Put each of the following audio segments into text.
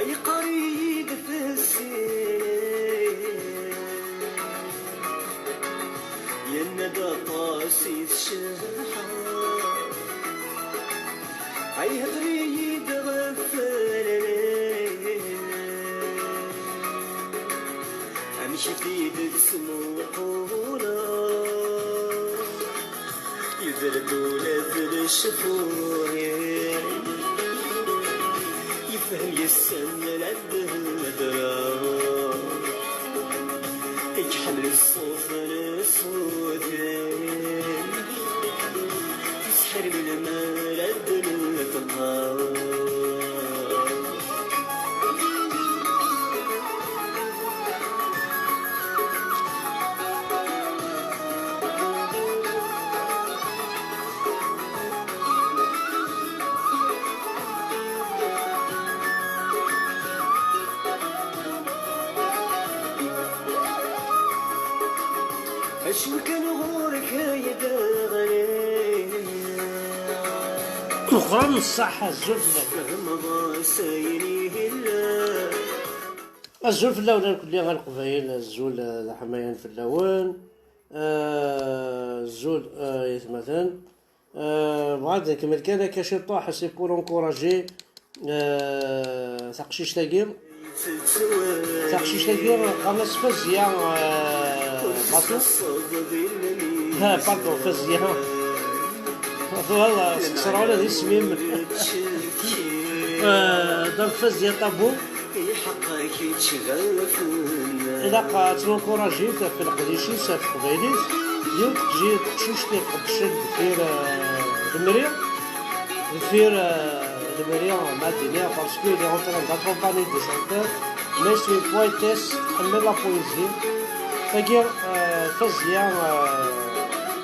أي قريب في السير يندى طاسي الشحر أي هدريد غفل أمشي في سموحونا يذردوا لذل الشفور يفهم يسن للدهدرا يجحمل الصوف السودان يسحر من المال الدنيا أشو كان غورك يدغني أخرى من الصحة الزفلة الزول في اللون كلي غالقبايل الزول الحمايان في اللون الزول مثلا بعد كما كان كاشي طاح سي بور انكوراجي تقشيش تاقير قامس فزيا باطو ها باطو فزيا والله سكسروا لي اسمي دونك فزيا طابو إلا تنكوراجي في القديشي في قبيليس اليوم تجي تشوش تقدشد دفير دمريا مع الدنيا باسكو لي اونتران داكومباني دي شونتور مي سوي بويتيس تحمل لا بويزي تاكير فزيا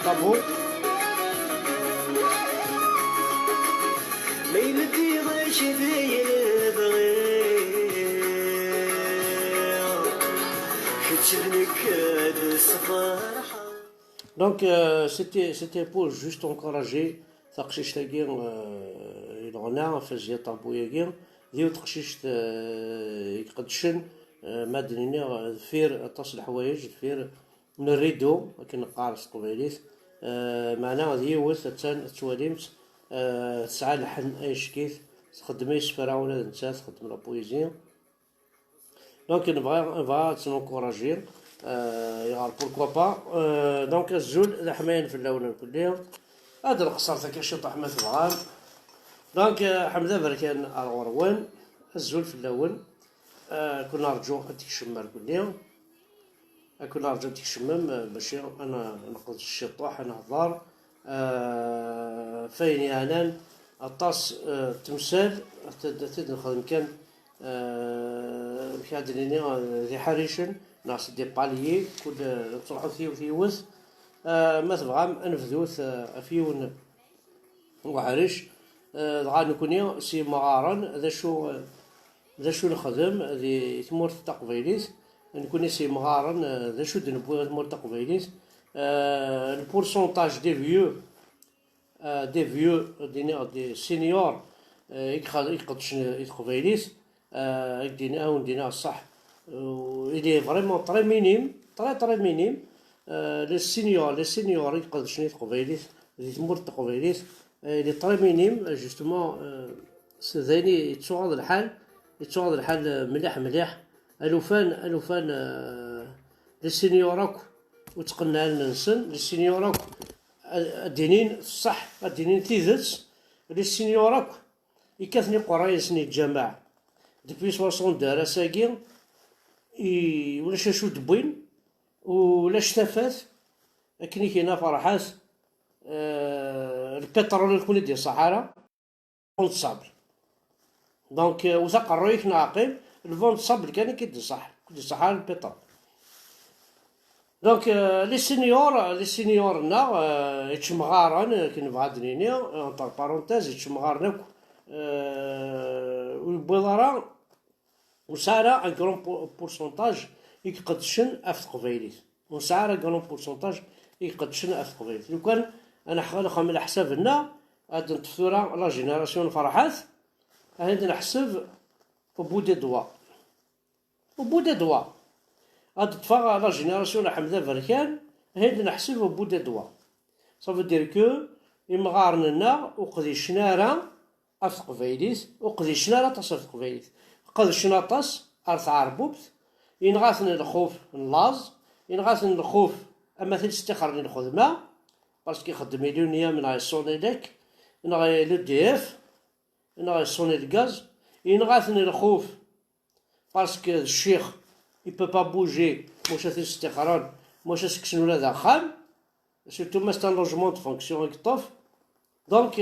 طابو ميلتي غاش داير Donc c'était pour juste encourager تقشيش تاقير الغناء فزيا طابو ياقير ديو تقشيش يقدشن مادنيني دفير طاس الحوايج دفير من الريدو لكن قارص قبيليت معناها ديوث تواليمت تسعى لحن اي شكيت تخدمي سفرا ولا نتا تخدم لا بويزي دونك نبغى تنكوراجي يغار بوركوا با دونك الزول الحماين في اللون الكلية هذا القصر تاع شي طاح ما تبغان دونك حمزة بركان الغروان الزول في اللون كنا نرجو هاديك الشمة الكلية كنا نرجو ديك الشمام باش انا نقض الشطاح نهضر فايني انان الطاس تمثال نخدم كان كادريني ذي حريشن ناس دي باليي كل تروحو ثيوث ما تبغى انفذوث افيون وعريش دغا نكوني سي مغارن ذا شو نخدم ذي ثمور تقبيليت نكوني سي مغارن ذا شو دنبو ثمور تقبيليت البورسونتاج دي فيو دي سينيور يقدش يتقبيليت دينا دينا صح il est vraiment très minime très minime les seniors يقدرش يتقبيليت ذي ثمور تقبيليت il est très minime justement ثاني يتصعد الحال مليح الوفان لي سينيوراك وتقنع لنا نسن لي سينيوراك الدينين صح الدينين تيذت لي سينيوراك يكاثني قرايه سني الجماعه ديبي 60 دار ساكي ولا شاشو دبوين ولا شتافات أكني كاينة فرحات البترول يكون يدي الصحراء فون صابل. دونك وثق الرويك ناقل الفون صابل كان كيدي الصحراء البترول. دونك لي سينيور نا يتشمغارن كي نبغى دنيني اونتر بارونتيز يتشمغارن ويبوضرا وسارة ان كرون بورسونتاج يقدشن اف تقبيليت وسارة كرون بورسونتاج يقدشن اف تقبيليت. لو كان انا خلق من حسابنا هاد الطفوره لا جينيراسيون فرحات هادي نحسب وبو دي دوا هاد تفا لا جينيراسيون حمزه فركان هادي نحسب وبو دي دوا صافي دير كو يمغارننا وقدي شنارة اف تقبيليت وقدي شنارة تصف تقبيليت قد شناطاس ارث عربوبت ينغاثن الخوف نلاز ينغاثن الخوف اما تستخرج الخدمه باسكو يخدم مليونيه من غيصوني داك ينغي لو دي اف ينغي يصوني الغاز ينغاثن الخوف باسكو الشيخ يبو با بوجي موش تستخرج موش سكسن ولا داخل سيرتو ما ستان لوجمون دو فونكسيون يكطف. دونك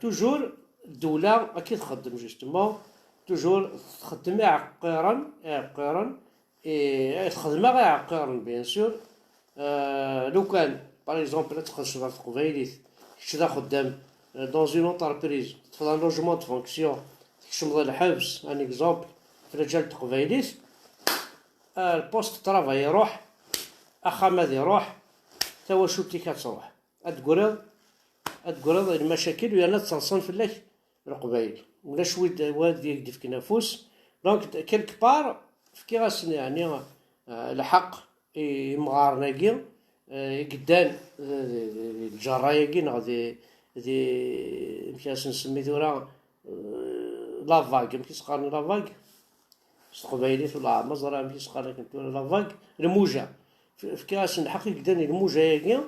توجور الدوله اكيد تخدم جوستومون توجور تخدم عقيرا تخدم غير عقيرا بيان سور. لو كان باغ اكزومبل تخدم في قبيليت كشدا خدام دون اون اونتربريز تفضل لوجمون دو فونكسيون تكشم الحبس ان اكزومبل في رجال تقبيليت البوست طرافاي يروح اخامد يروح توا شوتي كتروح اتقرض المشاكل ويانا تصنصن في اللك القبايل ولا شويه واد يقدف كنافوس. دونك كيلك بار في كيغاسن يعني الحق يمغارناكي قدان الجراياكي نغدي مكاس نسمي ثورا لافاك مكيس قارن لافاك قبايليت ولا مزرعه مكيس قارن كنتو لافاك الموجه في كيغاسن الحق قدان الموجه ياكي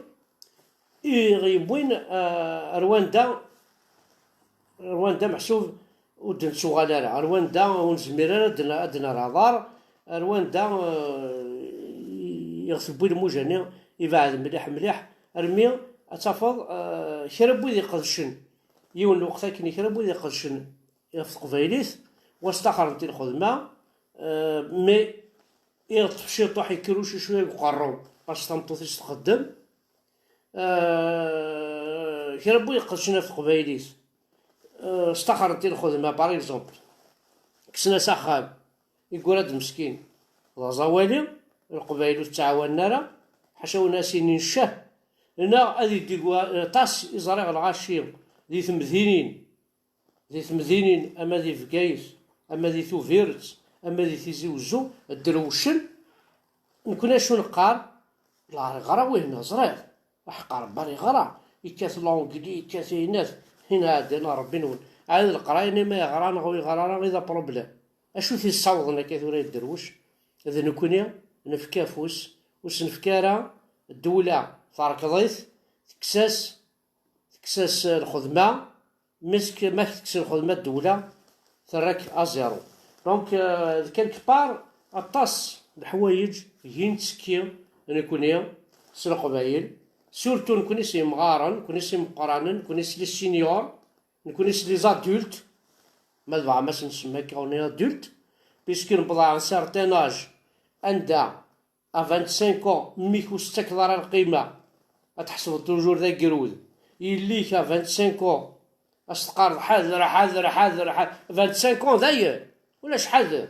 يغيبوين رواندا محسوب ودن سوغالارا رواندا ونزميرا دنا رادار رواندا يغسبوا الموجاني يبعد مليح رمي اتفض شربوا ذي قدشن يون الوقت كني شربوا ذي قدشن في قبيليت واستخرت الخدمه مي يطفي شي طاح يكروش شويه يقرب باش تنطو تخدم شربوا يقدشنا في قبيليت استخرت الخدمه باغ اكزومبل كسنا سخاب يقول هاد مسكين زوالي القبايل تعاوننا راه حاشا ناس نشه هنا غادي يديروا طاس يزرع الغاشي ذي ثمذينين اما ذي فكايس اما ذي ثوفيرت اما ذي تيزي وزو الدروشن نكون شنو نقار لا غرا وين زرع حقار بالي غرا يكاس لونغلي يكاس ناس هنا عندنا ربي نون عاد القرايه ما يغرا نغوي غرا اذا بروبليم اشو تيصاوضنا كثورا الدروش اذا نكوني نفكافوس واش نفكارا الدوله فركضيت تكساس الخدمه مسك ما تكسس الخدمه الدوله تراك ازيرو. دونك كالك بار الطاس الحوايج ين تسكي نكوني سل قبايل سورتو نكوني سي مغارن نكوني سي مقرانن نكوني سي لي سينيور نكوني سي لي زادولت ما دبا ما نسمى كوني ادولت بيسكو نبضع ان سارتان اج عندها 25 ميكو استكثر القيمه تحسب توجور ذا قرود يليك 25 اش تقارض حذر 25 ذاير ولاش حذر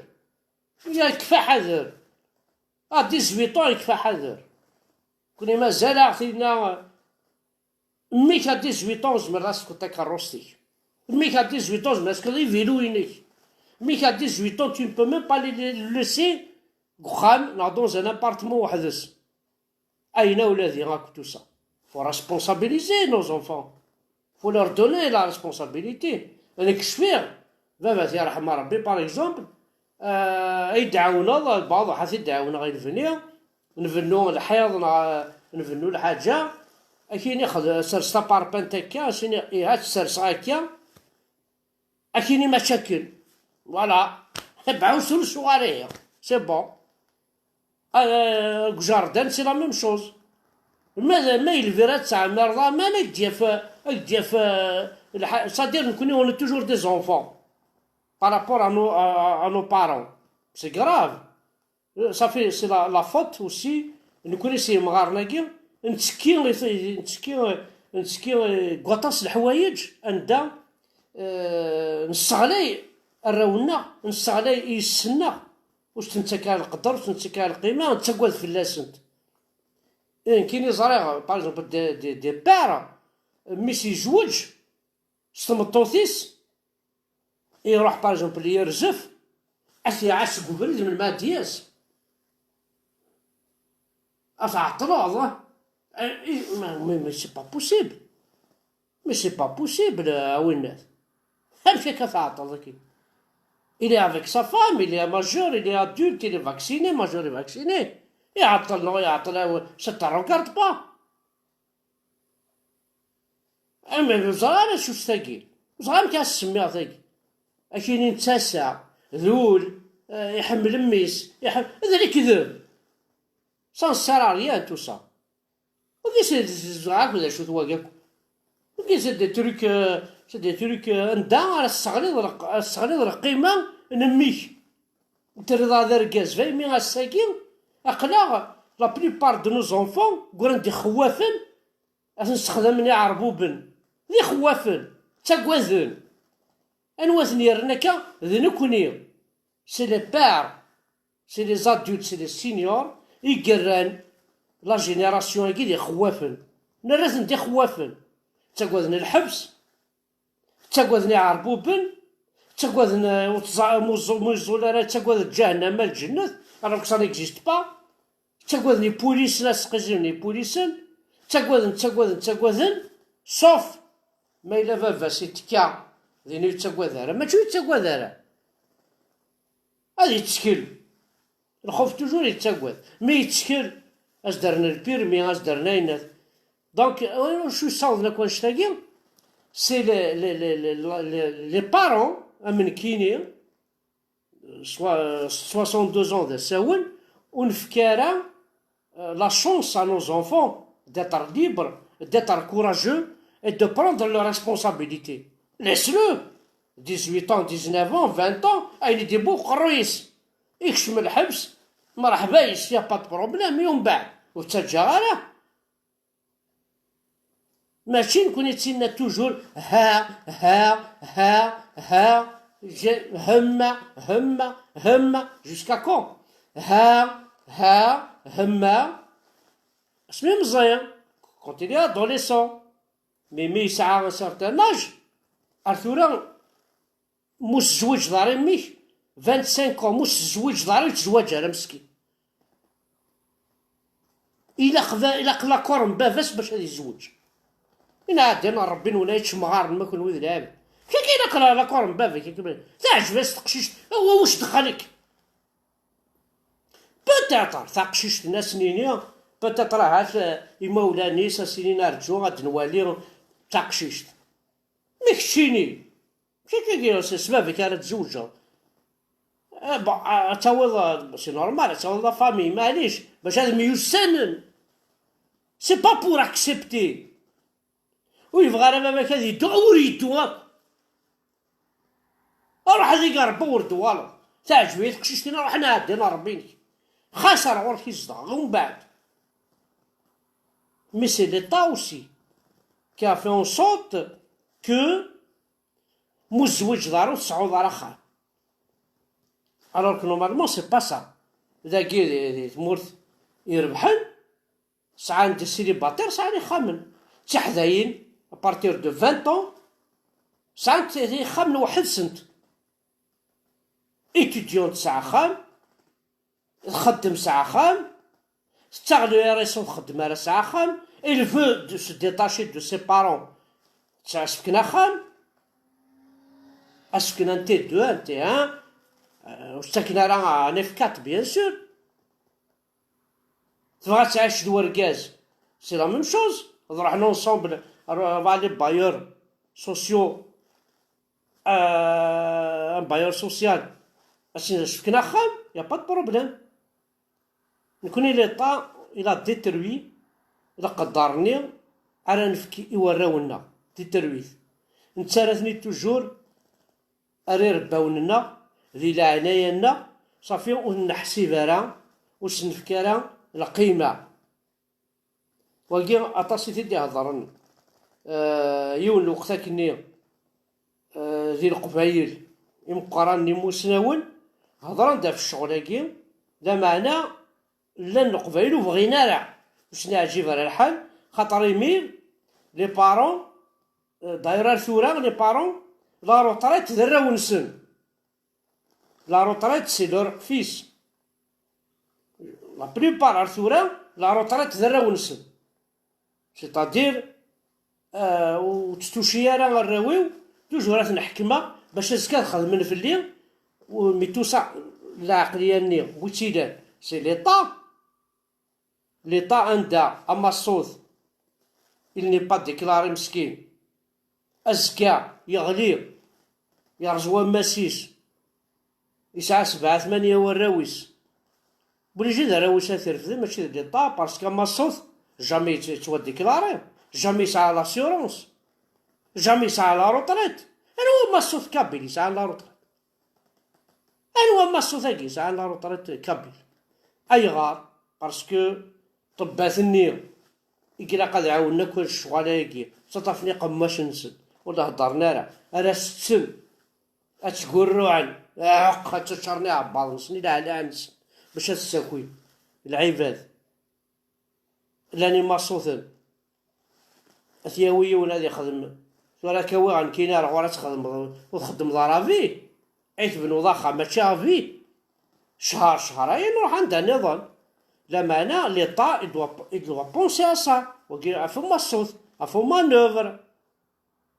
يا كفى حذر 18 يكفى حذر كوني مازال عطينا ميكا 18 زمر راسك تا كاروستي ميكا 18 ماسك لي فيلو ينيك ميكا 18 tu ne peux même pas les laisser غخام dans un appartement وحدس أين ولادي راك tout ça faut responsabiliser nos enfants faut leur donner la responsabilité هذاك الشفير بابا يرحم ربي باغ اكزومبل يدعونا البعض حيت يدعونا غير نفنو الحيض نفنو الحاجه اكين ياخذ سرسه باربنت هكا شنو هاد السرسه هكا اكين مشاكل فوالا تبعو سول صغاريه سي بون جاردن سي لا ميم شوز ما يلفيرا تاع مرضى ما يديف c'est-à-dire on est toujours des enfants par rapport à nos parents. C'est grave. Ça fait, c'est la faute aussi. نكون سي مغارناكي نتسكي قطاس الحوايج عندها نستغلي الرونا نستغلي يسنا واش تنتكا القدر واش تنتكا القيمه نتقوى فلاسنت كاين زريغ باغ اكزومبل دي بار ميسي يزوج ستمطوثيس يروح باغ اكزومبل يرزف اثي عاش قبل من المادياس اتعطلوا الله مي سي با بوسيبل مي سي با بوسيبل وينات همشي كتعطل ذاك il est avec sa femme il est majeur il est adulte il est vacciné majeur et vacciné يعطل ça te regarde pas اما زعما شو ستاكي زعما كاسميها ذاك كاينين تاسع ذول يحمل ميس هذا اللي كذب sans sert à rien tout ça. Ok, c'est شو تواقف. Ok, c'est des trucs ندان على الصغير القيمة نميك. ترضى ذا ركاز فاهمين الساكين أقلا لا بليبار دو نوز انفون قولن دي خوافن نستخدم عربوبن دي خوافن تاكوازن أنوازن يرنكا ذنكوني سي لي بار سي لي زادولت سي لي سينيور يقران لا جينيراسيون كي دي خوافن نرازن دي خوافن تاكوذن الحبس تاكوذن عربوبن تاكوذن موزولارا تاكوذن جهنم الجنة alors ça n'existe pas تاكوذن بوليس ناس قزيوني بوليسن تاكوذن صوف ما إلا فافا سي تكا ذيني تاكوذارا ما شو تاكوذارا هذه تشكل الخوف توجور يتسقوذ مي يتشكل اش درنا البيرمي اش درنا يناث دونك شو يصاوبنا كون شتاقي سي لي بارون امن كيني 62 ans de ساون ونفكارا la chance à nos enfants d'être libres, d'être courageux et de prendre leurs responsabilités. Laisse-le 18 ans, 19 ans, 20 ans, il est beau قرويس يكشم الحبس مرحبا يا با بروبليم يوم بعد وتجاره ماشي نكون يتسنى توجور ها همه جوسكا كون همه اسمي مزيان كونت il est adolescent مي يسعى un certain âge ارثورا موس زوج داري ميك 25 ans موس زوج داري تزواج على مسكين إلا قلا كورم بافاس باش هادي يزوج إنا عادنا ربي ولا يتشمغار ما كون ويد العابد كي قلا لا كورم بافا كي تعجبس تقشيش هو واش دخلك بوتيتر تقشيش الناس نينيا بوتيتر هاك يمولاني سنين رجو غاد نوالي تقشيش مكشيني كي سبابك راه تزوجها تعوض سي نورمال تعوض لا فامي معليش باش هذا ميسنن سي با بور اكسبتي ويبغى راه باباك هذه يدور يدوك روح هذيك ربي وردوالو تعجبني تقشيشتينا روح نعدينا ربيني خسر غور كيصدق ومن بعد مي سي ليتا اوسي كي ا في اون سوت كو مزوج دارو تسعود دار اخر alors que normalement c'est pas ça ذاكي تمورت يربحن ساعة انت سيليباتير ساعة يخمن تحذاين ابارتير دو 20 ans ساعة يخمن واحد سنت étudiant ساعة خام تخدم ساعة خام تستغلو يا ريسون تخدم على ساعة خام il veut se détacher de ses parents تاع سكنة خام اسكن انت دو انت وساكنة راه نفكات بيان سور تبغى تعيش دو ركاز سي لا ميم شوز نروح نونسومبل فالي بايور سوسيو بايور سوسيال اسين سكنة خام يا با دو بروبليم نكوني ليطا الى ديتروي إلا قدرني أنا نفكي يوراونا دي ترويث نتسارثني توجور أري رباوننا ذي العناية صافي ونحسب راه واش نفكر القيمة وكي أطاسي تدي هضرن يون الوقت كني ذي القبايل يمقران مسناون هضرن دا في الشغل لا معنى لان القبايل وبغينا راه واش نعجب على الحال خاطر يميل لي بارون دايره ثورة لي بارون لا روطريت ذرا ونسن لا روطريت سي لور فيس لا بريبار ثورة لا روطريت ذرا ونسن سيتادير وتستوشي راه الراويو توجور راه نحكمه باش زكا خدمن في الليل وميتوسع العقليه ني وتيدان سي ليطا عندها اما الصوت il n'est pas déclaré مسكين أزكى يغلي يرجو ماسيس يسعى 7-8 وراويس بليجي دا راويس ترفد ماشي ليطا باسكو اما الصوت جامي توا ديكلاري جامي يسعى لاسيورونس جامي يسعى لا روطريت انا هو ما الصوت كابيل يسعى لا روطريت انا هو ما الصوت يسعى لا روطريت كابيل اي غار باسكو طبات النية يقلا قد عاونا كل الشغالة يقي صطفني قماش نسد ولا هضرنا راه ستسن اتقولو عن عق تشرني عبال نسني لا على نسن باش تساكوي العباد لاني ما صوتن اثياوية ولا يخدم ولا كوا عن كينار ولا تخدم وتخدم ضرافي عيت بنو ضخة ماشي افي شهرين نروح عندها نظام لا معنى ليطا يدوا بونسي ا سا وكي فما الصوت فما نوفر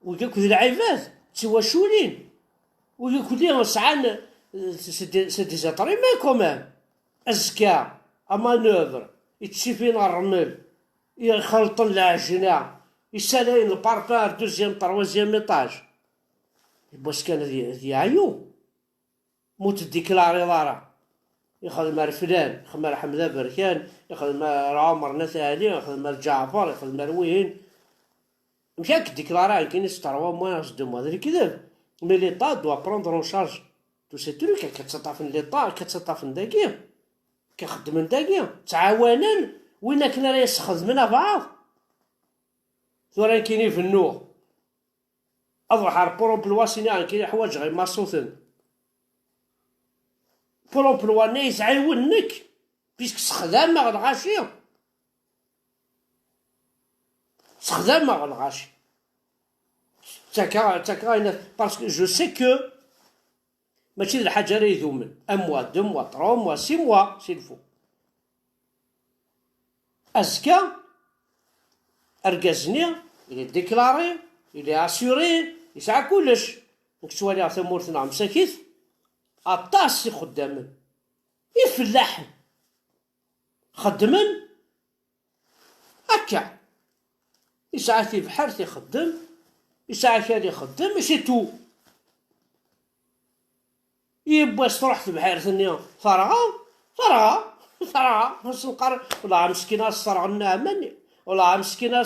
وكي كل العباد توا شولين وكي كل ساعان سي دي زاتري مي كومان ازكى اما نوفر يتشيفين الرمل يخلطن العجينه يسالين الباربار دوزيام تروازيام ايطاج باش كان ذي عيو موت ديكلاري ضارا يخدم مع فلان يخدم مع حمزة بركان يخدم مع عمر نثالي يخدم مع جعفر يخدم مع وين مشاك ديكلاري كاين ستروا موان دو هذا الكذب مي ليطا دوا بروندر اون شارج تو سي تروك كتطافن ليطا كتطافن داكيا كيخدم داكيا تعاونا وين كنا راه يستخدمنا بعض ثورا كاينين في النور اظهر بروبلوا سينا كاين حوايج غير ماسوثن بروبلوا نايس عيونك بيسك استخدام الغاشي استخدام الغاشي تاكا باسكو جو سي كو ماشي الحاجه راه يذومن ان موا دو موا تروا موا سي موا سي الفو ازكى اركازني اللي ديكلاري اللي اسيوري يسعى كلش نكتوالي ثمورتنا مساكيت اطاس خدامن يفلاح خدمن هكا يسعى في بحر تيخدم يسعى كان يخدم ماشي تو يبواش تروح في بحر ثانية فرغة باش نقر ولا مسكينة صرغنا مني ولا مسكينة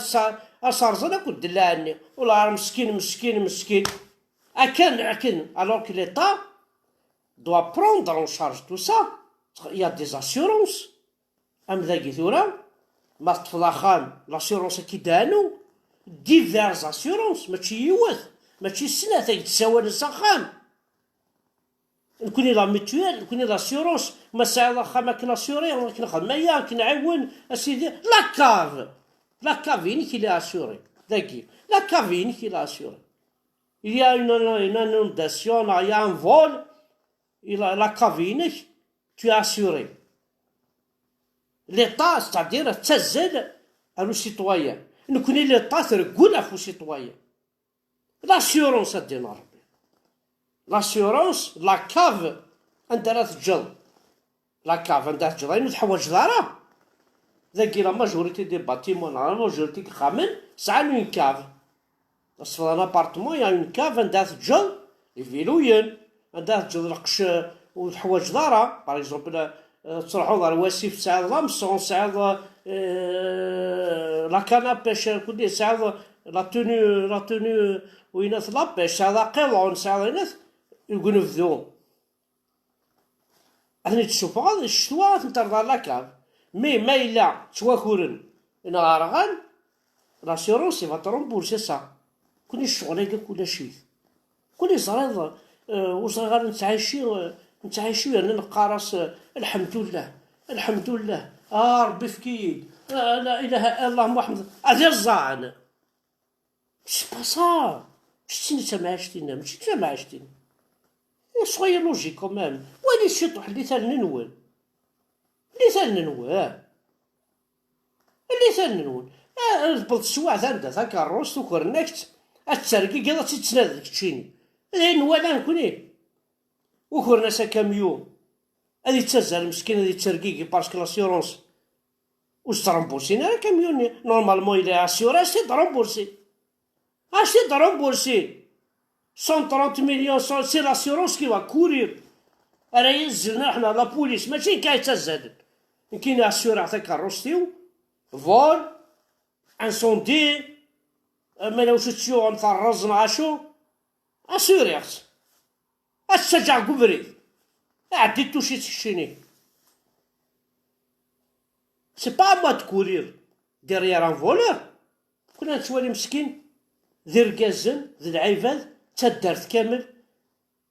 صرزنا كنت دلاني ولا مسكين أكن alors que l'État doit prendre en charge tout ça il y a des assurances أم ذاكي ثورة ما تفضخان l'assurance كي دانو divers assurances ماشي يوث ماشي السنة تساوى السخان نكوني لا ميتوال نكوني لاسيورونس ما ساعد واخا ما كناسيوري كنخدم كنعاون اسيدي لا كافين كي لا اسيوري داكي لا كافين كي لا اسيوري il y a une inondation il y a un vol la cabine tu es assuré l'état c'est-à-dire تسجل على السيتويان نكوني l'état ترقل في السيتويان l'assurance ديال ربي l'assurance la cave عندها تجل لا كاف عندها تجل أين تحوج دارا ذاكي لا ماجوريتي دي باتيمون لا ماجوريتي خامن ساعة اون كاف أصفر ان ابارتمون يا اون كاف عندها تجل يفيلوين عندها تجل القش وتحوج دارا باغ اكزومبل تروحو دار واسيف ساعة لامسون ساعة لا كانابيش كل يساعد لا توني ويناث لابيش هذا قيلون ساعد يناث يقنفذو أثني تشوف هذا الشتوى تنتظر لاكاب ما إلا تواكورن إنا غارغان لاسيورونس يفا ترومبورسي سا كل الشغل هكا كل شيء كل زريض واش غادي نتعايشي انا نقارس الحمد لله الحمد لله ربي فكيد لا اله الا الله محمد هذا الزعن سي با سا شتي انت ما عشتينا ماشي انت ما عشتينا شويه لوجيك كومام ويلي شي طوح اللي ثال ننول اللي ثال ننول البلط السواع ثاندا ذاك الروس وكرنكت الترقي كذا تتسناد تشيني لأن ولا نكوني وكرنا سا كاميون هذه تسزل مسكين هذه ترقيقي باسكو لاسيورونس واش ترمبورسينا راه كاميون نورمالمون إلا اسيورا سي ترمبورسي ترمبورسي 130 مليون سي لاسيورونس كي وا كورير راه ينزلنا حنا لا بوليس ماشي كاين تزاد كاين اسيورا تاع كاروستيو فول انسوندي مالا واش تشيو نفرز معاشو اسيوريغت اتشجع كبري عديتو شي تشيني سي با موا تكورير ديريير ان فولور كنا نتوالي مسكين ذي ركازن ذي العيفاد تدارت كامل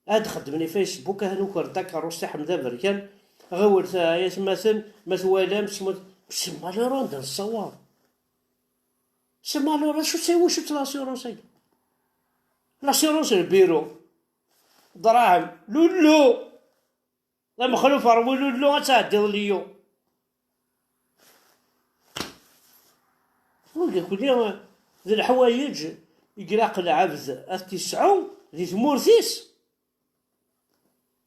هاد خدمني فيسبوك هانو كرتا كاروسي حمدا بركان غورت يتمثل مثوالا سي مالورون دا الصواب سي مالورون شو تسوي شو لاسيورونس لاسيورونس البيرو دراهم لولو لا مخلوف روي لولو غتعدي ليو كل ذي الحوايج يقراق العبد التسعو ذي ثمورثيس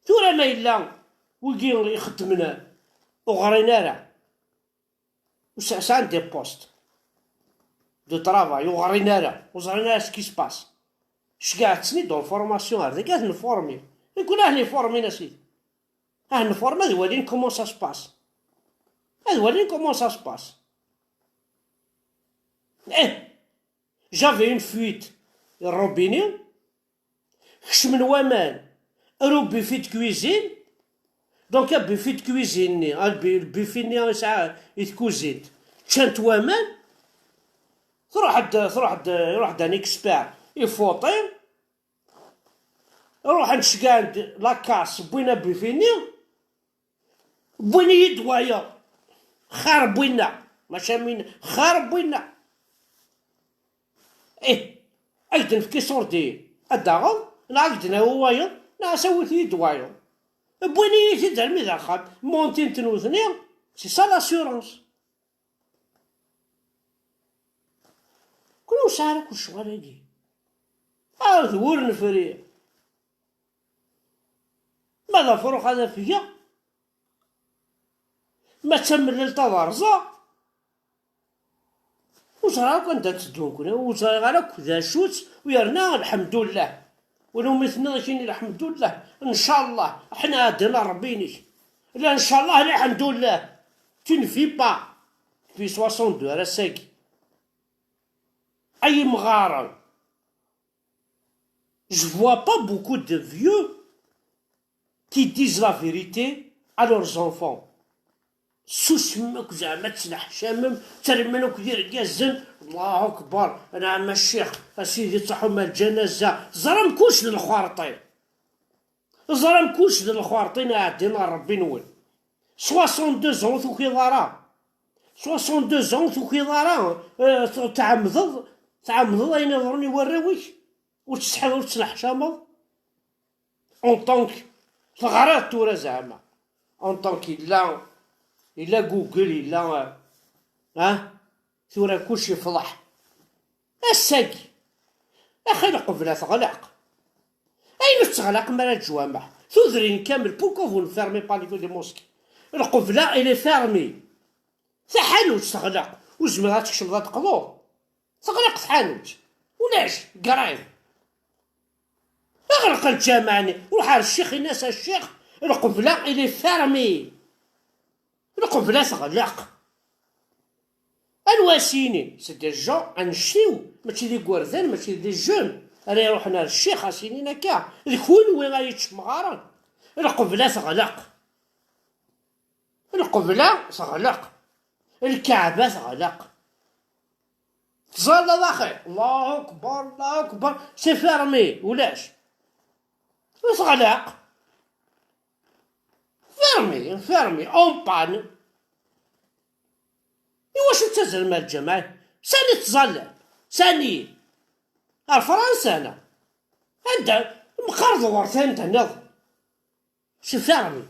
ثورة ما إلا ويقين يخدمنا وغرينا راه وسعسان دي بوست دو طرافاي وغرينا راه وزرينا سكي سباس شقعتني دون فورماسيون هذيك كاع نفورمي يقول راه نفورمي نسيت نفورمي هذا ولين كومون سا سباس جافي اون فويت الروبيني خشم الوامان روبي فيت كويزين دونك بيفيت كويزيني البيفيني يسعى يتكوزيت تشانت وامان يروح عند ان اكسبير يفوطي روح عند شكاند لاكاس بوينا بيفيني بويني يدوايا خار بوينا ماشي من خار بوينا ايدن في كيسوردي الداغل نعقدنا هوايا لا سويت يدوايا بويني تدعمي ذا خاد مونتين تنوثني سي سا لاسيورونس كلو سارك وشغال هادي ذور نفري ماذا فروق هذا فيا ما تملل تضرزا وصراك انت تدون كنا وصراك ذا شوت ويرنا الحمد لله ولو مثلنا كاين الحمد لله ان شاء الله حنا عندنا ربيني لا ان شاء الله الحمد لله تنفي با في 62 راه ساكي اي مغارة je vois pas beaucoup de vieux qui disent la vérité à leurs enfants سوسمك زعما تنحشامم ترمنوك دير كازن الله اكبر انا عم الشيخ اسيدي تصحوا مال الجنازه زرم كلش للخوارطين عدينا ربي نول 62 زون ثوكي ضرا 62 زون ثوكي ضرا تعمض اين يضرني وراويك وتسحب وتنحشامض اون طونك الغرات تورا زعما اون طونك إلا جوجل إلا ثورة كلشي فضح الساقي أخي القبلة تغلق أين تغلق مالا الجوامع ثذرين كامل بوكو فون فيرمي باليكو دي موسكي القبلة إلي فيرمي ثحانوت تغلق وزمرات تكشمضات قضو تغلق ثحانوت ولاش قرايب أغلق الجامعني وروح على الشيخ الناس الشيخ القبلة إلي فيرمي القبلة تغلق الواسيني سي دي جون انشيو، ماشي دي كوردان، ماشي دي جون. انا يروحنا للشيخ اسيني هكا الكون وين غايتشمغارن. القبلة تغلق، القبلة تغلق، الكعبة تغلق، تظل اخي الله اكبر الله اكبر سي فيرمي ولاش تغلق، فيرمي اون بان. واش انت زعما الجماعة ساني تظل ساني الفرنسا انا عندها مقرض ورثان تنظ سي فيرمي.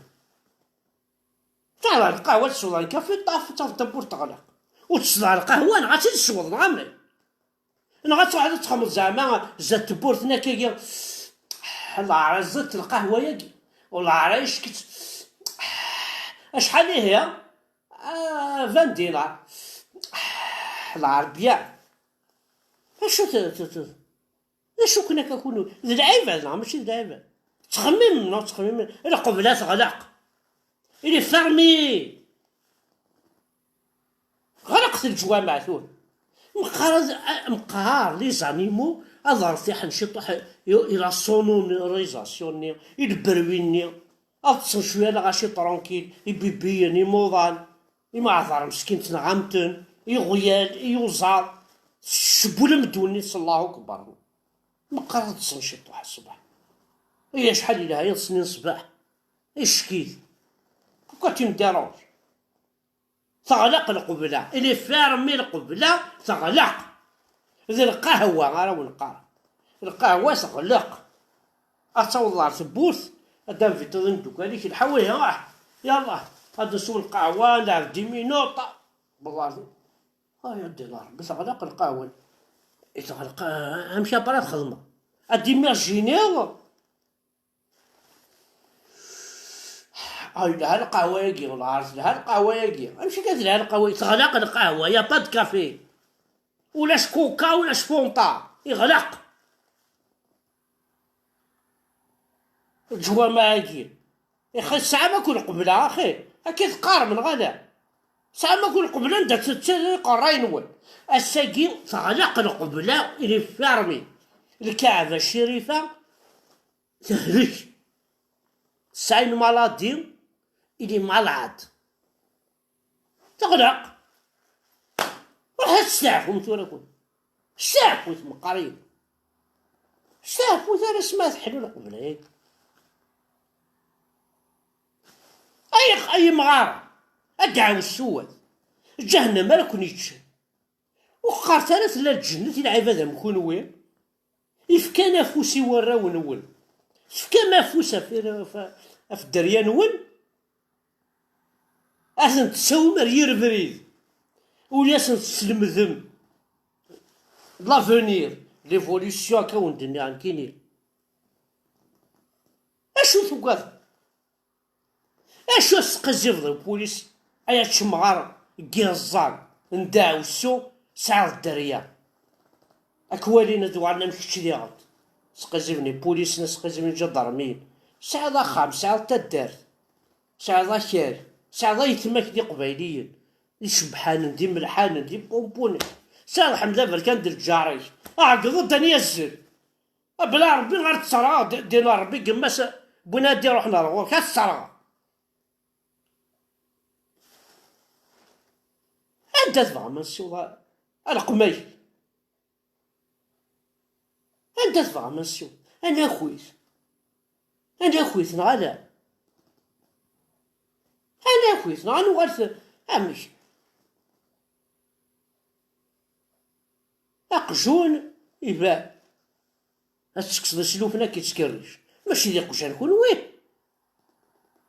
تعال القهوة تشوض الكافي طاف تدبر تغلق وتصدع القهوة انا غاتي تشوض نغامري انا غاتروح تخمر زعما زاد تبورتنا كي الله عرا زدت القهوة ياكي والله عرا يشكت اشحال هي 20 دينار العربية. اشو كنا كنكونو ذلعيبة لا ماشي ذلعيبة تخمم القبلة تغلق إلي فيرمي غلقت الجوامع ثول مقهار لي زانيمو أضرتي نشطح إلى سونوريزاسيون البرويني أتصل شوية لغاشي طرونكيل يبيبيان يموضان يمعذر مسكين تنغامتن يغيال يوزار شبول مدوني صلى الله أكبر مقهار تصل شطوح الصباح هي شحال إلها هي سنين صباح إشكيل كنت مداروش تغلق القبلة إلي فارمي القبلة تغلق ذي القهوة غير نقار القهوة تغلق أتصور تبوث أدام في تظن دوكاليك الحوي راح يلا هذا سوق القهوة نلعب 10 مينوط بالله يا دينار بتغلق القهوة يتغلق أمشي برا خدمة أديميرجينير لها القهوة ياكي والله عارف لها القهوة ياكي امشي كات لها القهوة تغلق القهوة يا با كافي ولاش كوكا ولاش فونطا يغلق الجوا ما ياكي يا ساعة ما كون قبلة اخي اكيد قار من غدا ساعة ما كون قبلة انت قراي نول الساقي تغلق القبلة اللي فارمي الكعبة الشريفة تهلك ساين مالادين إلي مالعاد تغلق روح تستعفو نتورا كون استعفو ثم قريب استعفو ثاني سمعت حلول قبل هيك أي مغارة أدعو السواد جهنم ما كون يتشن وقارت أنا ثلا الجنة العبادة مكون وين إفكا نافوسي وراو نول إفكا مافوسة في الدريا نول أحسن تساوي مرير بريد ولياسن تسلم ذم لافونير ليفوليسيون كون دنيا عن كيني أشو ثقاف أشو سقزيف البوليس أيا تشمغار كيرزان نداو السو ساعة الدريا أكوالينا دوارنا مكتش ديغط سقزيفني بوليسنا سقزيفني جدرمين ساعة ذا خام ساعة تدارت ساعة ذا كار ساعة ذا يتماك دي قبايليين يشبحان دي ملحان دي بومبوني ساعة الحمد لله بركان دي الجاري أعقد داني يزل بلا ربي غير تصرا دينا ربي قماس بنادي روحنا لغور كتصرا أنت تبغى من السوق القمي أنت تبغى من السوق أنا خويت نغالا أنا خويت نغالا نغالث أمش أقجون إباء أتسكس بسلوفنا كي تسكرش ماشي ذي قشان كون وين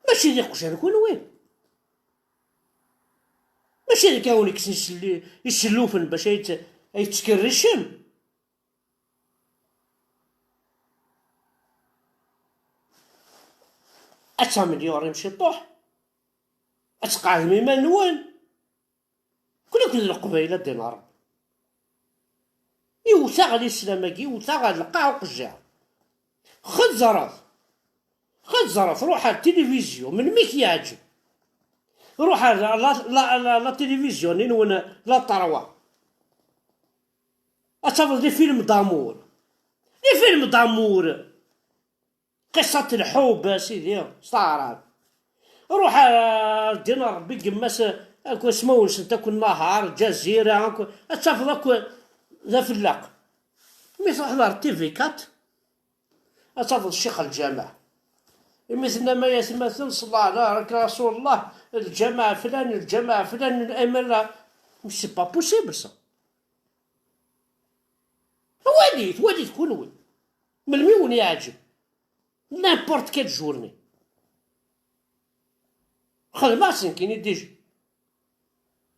ماشي ذي قشان كون وين ماشي ذي كاونك يسلوفن باش يتسكرشم أتامن يوري مشي طوح أتقعد ميما نوان كل القبيلة دينار يوثا غادي السلاماكي يوثا غادي القاع وقجع خد زرف روح على التلفزيون من ميك يعجب روح لا تلفزيون وين لا طروا اشوف لي فيلم دامور، لي فيلم دامور، قصة الحب سيدي صارت. روح دينا ربي قماس اكو سموس تاكل نهار جزيرة اكو اشوف ذاك ذا فلاق مي تحضر تيفي كات اشوف الشيخ الجامع مثل ما يتمثل صلى على رسول الله الجماعة فلان الجماعة فلان الأمر مش سي با بوسيبل سا. وليت تكون وين من الميون يعجب نابورت كيل جورني خدماسن كاين يديج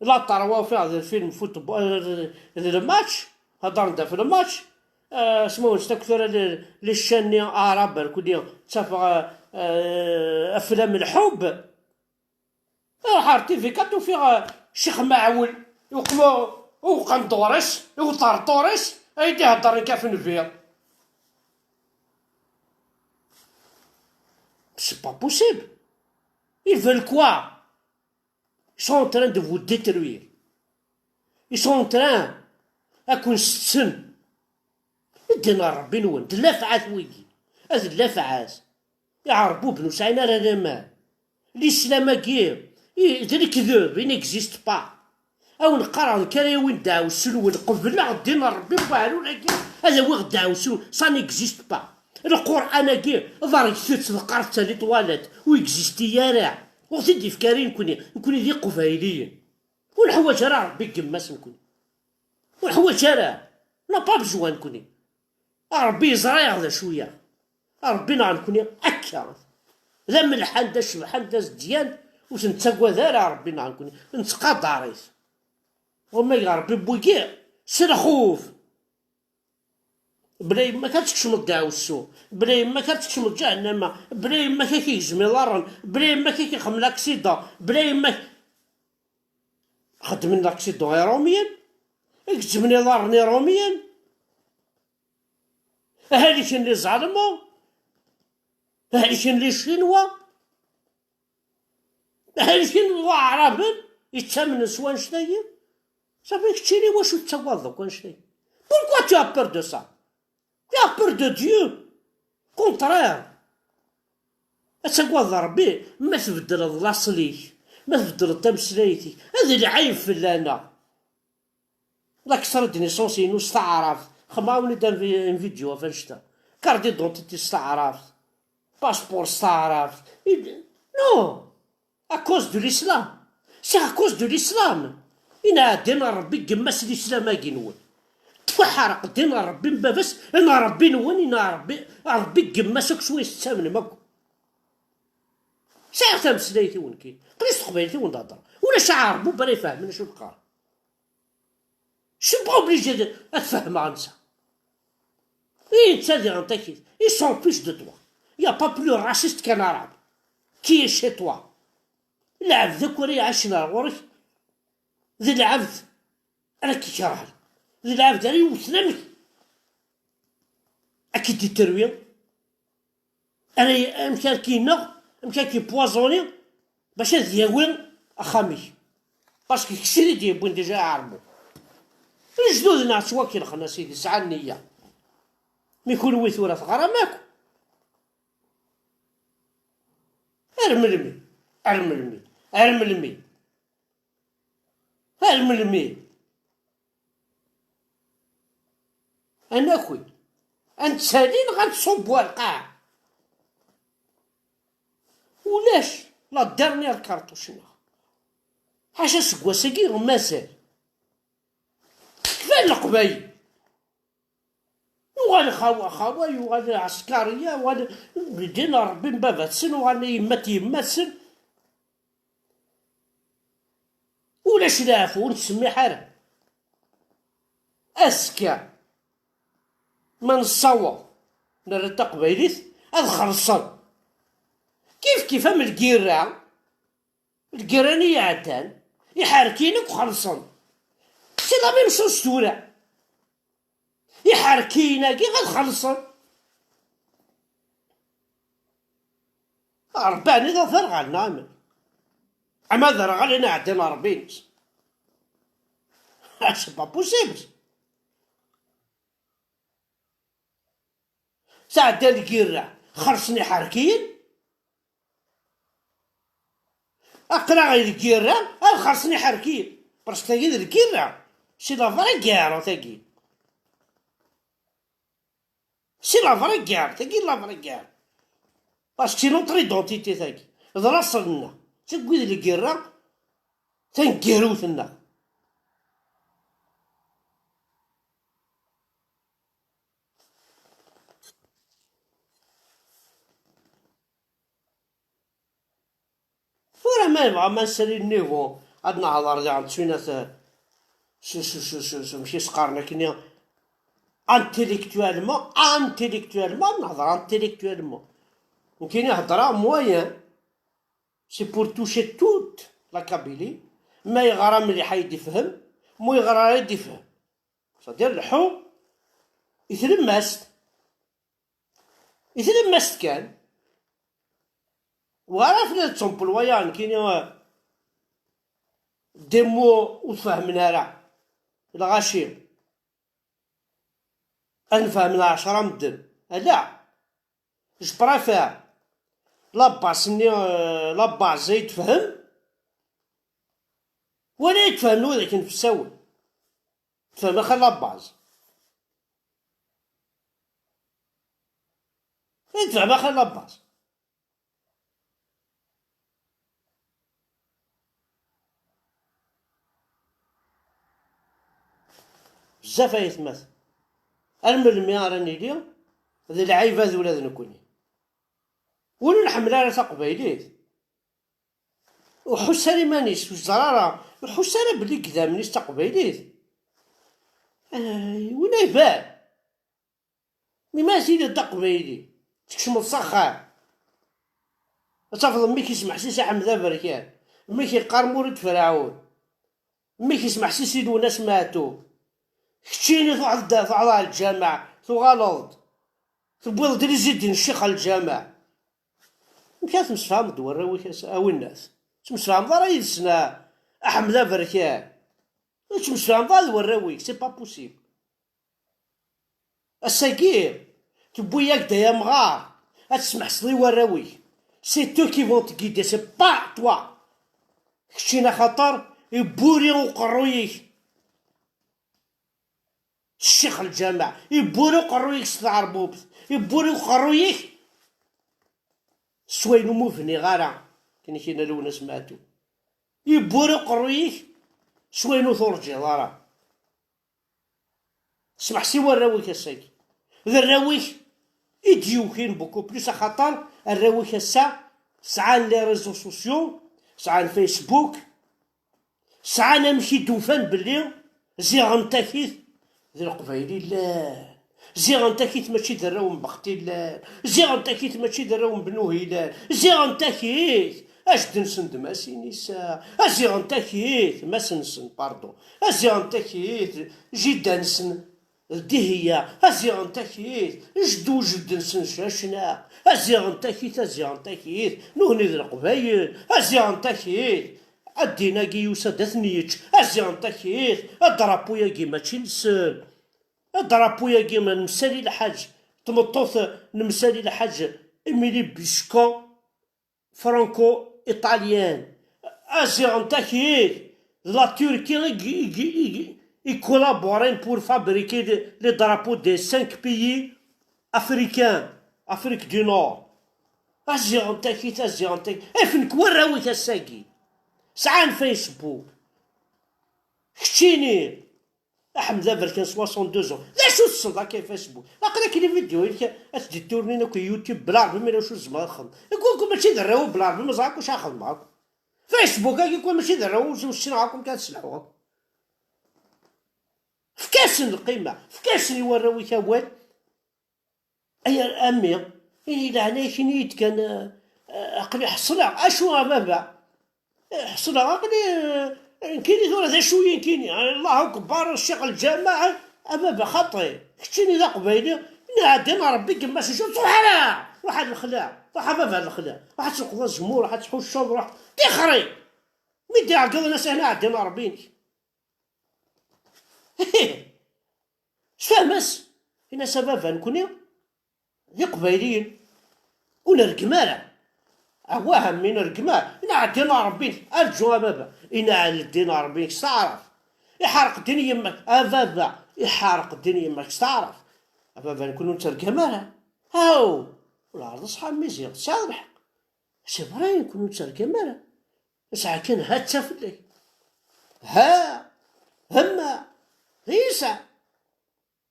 لا طروا في هذا الفيلم فوتبول الماتش هضرنا في الماتش اسمو نستكثر للشاني عرب الكودي تشافى افلام الحب حارتي في كاتو فيها شيخ معول يقمو وقن دورس وطرطورس ايدي هضر كافن فيها c'est pas possible. Ils veulent quoi? Ils sont en train de vous détruire. Ils sont en train أكون ستسن دينا ربي نون دلافعات ويجي هذا اللافعات يعربوا بنو سعينا راه ما الإسلام كير ذلك كذوب نيكزيست با أو نقرا الكراوين داو السلو قبل دينا ربي وبعلو لكن هذا وغد داو السلو سا نيكزيست با القرآن كير ضار يثوت القرف تاع لي طوالات ويكزيستي يارع وقت دي فكاري نكوني ذي قفايليين والحوايج راه ربي كماس نكوني والحوايج راه لا با بجوان نكوني ربي يزرع هذا شويه ربي نكوني هكا ذا ملحان دا شبحان دا زديان واش نتسقوا ذا راه ربي نكوني نتقاطريس وما يا ربي بوكي سرخوف بلاي ما كاتكش مدعو السوق بلاي ما كاتكش جهنم بلاي ما كيجمي لارن بلاي ما كيخم لاكسيدا بلاي ما خدم لاكسيدون روميان اكتمني لارني روميان هادي كاين لي ظالمو هادي كاين لي شينوا هادي كاين العرب يتامن سوان شناهي صافي كتشيني واش تواضع كون شناهي pourquoi tu as peur de ça? Tu as peur de Dieu. Contraire. أتقوى ربي ما تبدل لاصليك ما تبدل تمثيليتك هذا اللي عايب فلانا لاكثر دينيسونس ينو استعرف خماوني دار في ان فيديو فانشتا كاردي دونتيتي استعرف باسبور استعرف نو أكوز دو الإسلام سي أكوز دو الإسلام إنا دينا ربي قماس الإسلام أكينون تفحرق دينا ربي مبابس انا ربي نوني انا ربي قماسك شويه ستامن ماكو ساعة تمسليتي ونكي قريت قبيلتي ونهضر ولا شعار مو بلا يفهمني شو بقى شو با اوبليجي اتفهم انسا انت دير انتكيت اي سون بلوس دو توا يا با بلو راسيست كان عرب كي شي توا العبد ذاك وري عشنا غورك ذي العبد انا كي كرهل ذي العبد راه يوثلمك اكيد التروية انا مشان كينغ مشان كيبوازوني باش ياوين اخامي باسكو كسيري ديبون ديجا عربو جدودنا سوا كيرخنا سيدي سعى النية مي كل ويثورة ثغرة ماكو ارملمي ارملمي ارملمي ارملمي انا خوي انت سالين غنصوبوا القاع ولاش لا ديرنيير كارطوشنا حاجه سكواساكي مازال كفايه القبايل وغادي خواي وغادي عسكريه وغادي بدينا ربي مبابا تسن وغادي يما تسن ولاش العفو نسمي حرام اسكا ما نصور نرد قبايليت هاد خلصان كيف من الكيراني يعدان يحركينك وخلصان سي لا ميم شوز تورا يحركينا كي غنخلصن رباني ظفر غنعمل اما ذا راه غالي عندنا ربي سي با بوسيبل. ساعة ديال الكيرة خرصني حركين اقرا غير الكيرة خرصني حركين برش تاكي الكيرة سي لا فري كير تاكي سي لا فري كير تاكي لا فري كير باسكو سي نوتر ايدونتيتي تاكي هذا راسلنا تقول الكيرة تنكيروثنا. وراه ما نبغى ما نسالي النيفو هاد نهضر كاع تسوينا ماشي سقارنا كني انتيليكتوالمون نهضر انتيليكتوالمون وكاين هضره موين سي بور توشي توت لا كابيلي ما يغرى مليح يفهم مو يغرى يفهم صدير الحو يتلمست كان وعرفنا تسومبلويان كاين ديمو وفهمنا راه الغاشي انفهمنا 10 مدن لا جبرافير لاباس يتفهم ولا يتفهم ولكن في الساول تفهم خا لاباز يتفهم خا لاباز بزاف يتمثل الملمي راني ليا هذا العيبات ولاد نكوني ولو نحمل على تقبايليت وحسالي مانيش وزرارة وحسالي بلي كذا مانيش تقبايليت وين يبان ما زيد تقبايلي تكشم الصخر تفضل مي كيسمح سي حمزة بركان مي كيقار مولد فرعون مي كيسمح سيدي وناس ماتوا كتشيني فواحد الجامع غلط تبغي ديري زيدين الشيخ الجامع مشات مسفهم دوار ويك او الناس تمسفهم راه يسنا احمد بركان تمسفهم ضال وراويك سي با بوسيبل الساكير تبوياك دايا مغار تسمح صلي وراويك سي تو كي فون تكيدي سي با توا كتشينا خطر يبوري وقرويك الشيخ الجامع يبوري وقرويك ستة ربوبت يبوري وقرويك سوينو موفني غارة كاين لونا سمعتو يبوري وقرويك سوينو ثورجي ضارا سمح سي وراويك الساكي ذا الراويك إديوكين بوكو بليس خطر الراويك السا سعان لي ريزو سوسيو سعان فيسبوك سعان نمشي دوفان بلي زيغنتاكيث ذي القبايلي لا زيغنتاكيث ماشي دراهم بختي لا زيغنتاكيث ماشي دراهم بنو هلال زيغنتاكيث اش دنسن ماسي نساء زيغنتاكيث ما سنسن باردون زيغنتاكيث جدا نسن دهية زيغنتاكيث جدو جد نسن شاشنا زيغنتاكيث نهني ذي القبايل زيغنتاكيث الدينا كي يوسد ثنيتش زيغنتاكيث الدرابويا كي ماشي نسن الدرابويا كي ما نمسالي الحاج تمطوث نمسالي الحاج إيميلي بيسكو فرانكو إيطاليان زيغنتاكيث لا تركي ils collaborent pour fabriquer les drapeaux des 5 pays africains, Afrique du Nord. أزيغنتاكيت فينك وراويك الساقي سعان فيسبوك كتشيني أحمد بركان 62 لا شو الصدا كيف فيسبوك أقرا كاين فيديو أتجي تورنينا كي يوتيوب بالعربي ما شو زعما خدم يقولكم ماشي دراو بالعربي ما زعما واش نخدم معاكم فيسبوك يقول ماشي دراو واش معاكم كتسلحوها فكاسن القيمة فكاسن يوراويك أول أي أمي إلى هنا كنيت كان عقلي حصلها أشوا بابا حصلها عقلي كيني ثورة ذا شوية كيني الله كبار الشيخ الجامع أبابا خطي كتشيني ذا قبيلي نادينا ربي كما سيشوف صحرا واحد الخلاع واحد بابا الخلاع واحد سوق ذا الجمهور واحد تحوش الشوب واحد تخري مي تعقل الناس هنا عندنا ربيني. شفامس هنا سبب نكوني ذي قبايليين ونرقمارة أواها من الرقمار إنا عدينا ربيني أرجو بابا إنا عدينا ربينك تعرف يحرق الدنيا يمك بابا يحرق الدنيا يمك تعرف بابا نكونو نترقمارة هاو والعرض صحاب مزيان ساعد الحق سي نكونو نترقمارة ساعة كان هاتا فلي ها هما هيسا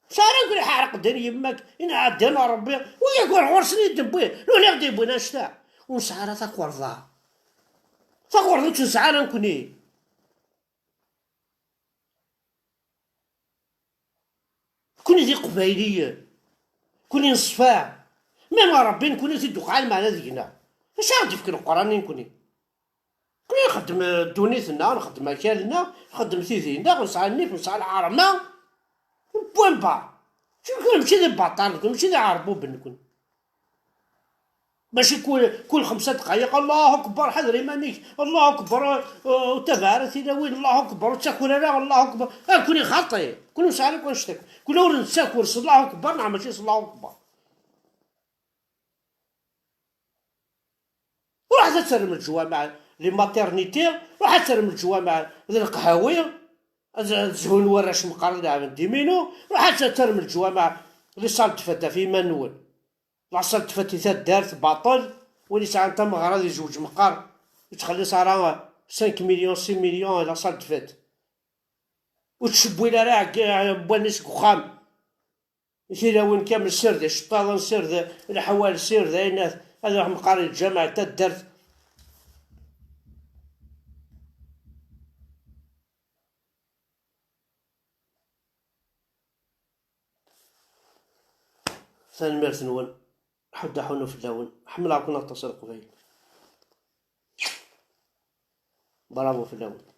شارك اللي حارق الدنيا يمك إنا عدينا ربي ويقول غرسني دبويه لو لا غدي بونا شتا ونسعر تاكورضا تنسعر نكوني كوني ذي قبايلية كوني نصفاع ما ربي نكوني في الدقعة معنا ذينا اش غادي في القرآن نكوني كوني نخدم دونيتنا نخدم اكالنا نخدم تيدينا نسعى النيف نسعى العرمة بوان با شو نكون ماشي ذي بطال ماشي ذي عربوب نكون ماشي كل 5 دقائق الله اكبر حذري مانيك الله اكبر وتبارك الى وين الله اكبر وتاكل انا الله اكبر كوني خاطي كل ساعه كون نشتك كل ور نتساكر الله اكبر نعم ماشي الله اكبر وراح تسرم الجوامع لي ماتيرنيتي راح تسرم الجوامع القهاوي زهون وراش مقرد عند ديمينو راح تسرم الجوامع اللي صارت فتا في منول لاصل تفتيثات دارت باطل ولي ساعة نتا مغرض يزوج مقر تخلي صار 5 مليون 6 مليون لاصل تفات وتشبوي لا راه بوانيس كخام يصير وين كامل سرد الشطاله سرد الحوال سرد الناس هذا راح مقر الجامعة تا دارت ثاني مارس نون حد حونو في اللون حمل عكونا اتصل قبيل برافو في اللون.